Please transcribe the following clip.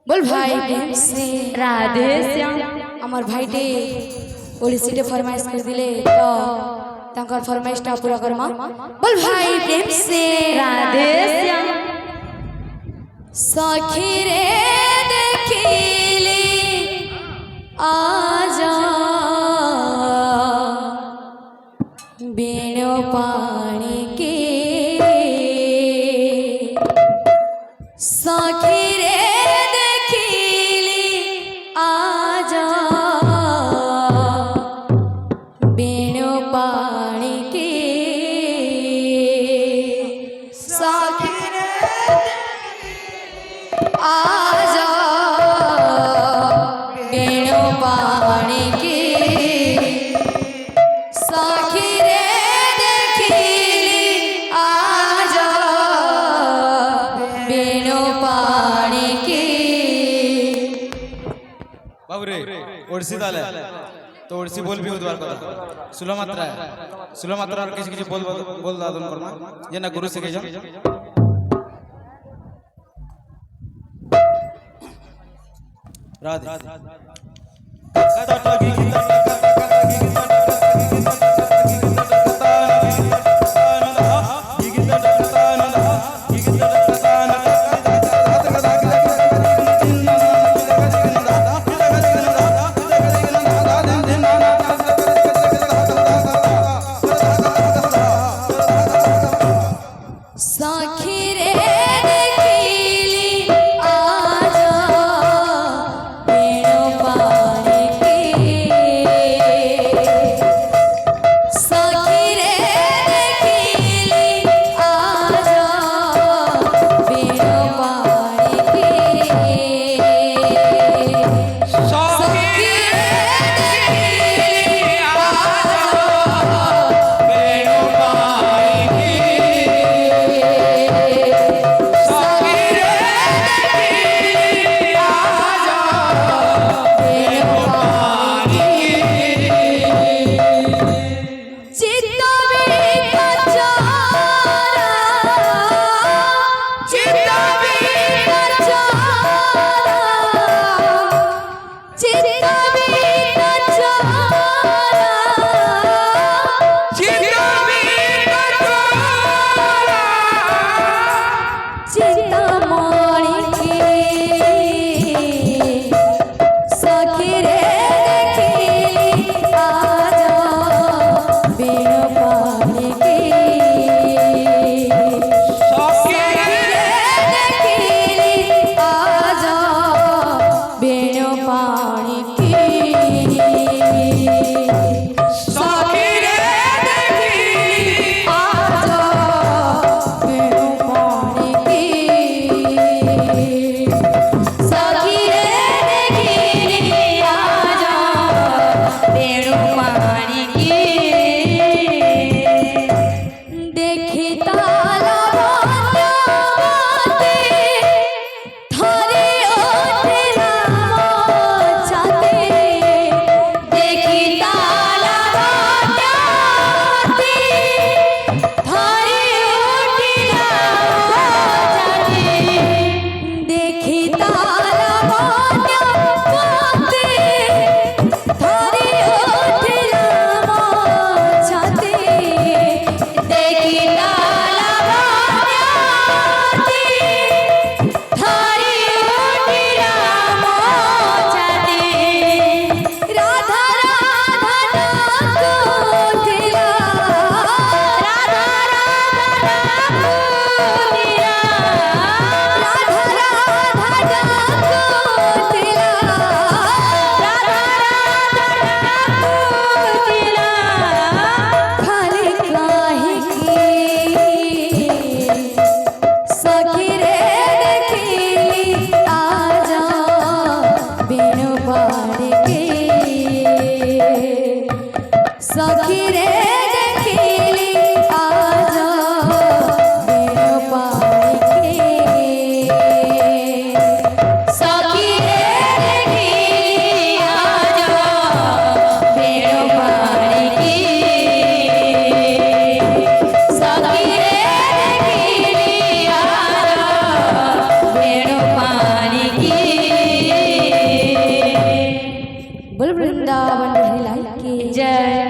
बोल भाई प्रेम से राधे श्याम আমার ভাইটে ওলিসিটে ফরমাইশ করে দিলে তো তাঙ্কর ফরমাইশটা পুরা করমা बोल भाई प्रेम से राधे श्याम सखी रे देखिली आजा बेणो पानी के सखी रे देखिली आजा बेणो पानी के सखी रे आजा बेणो पानी के सखी रे देखिली आजा बेणो पानी के बाबरे ओडसी झाले तो ओडसी बोल भी उद्वार करा सुलो मात्रा और किसी किसी बोल दादन करना ये ना गुरु से के जा राधे सखी रे देखिली आजा बेणो पानी के बोल वृंदावन बिहारी लाल की जय।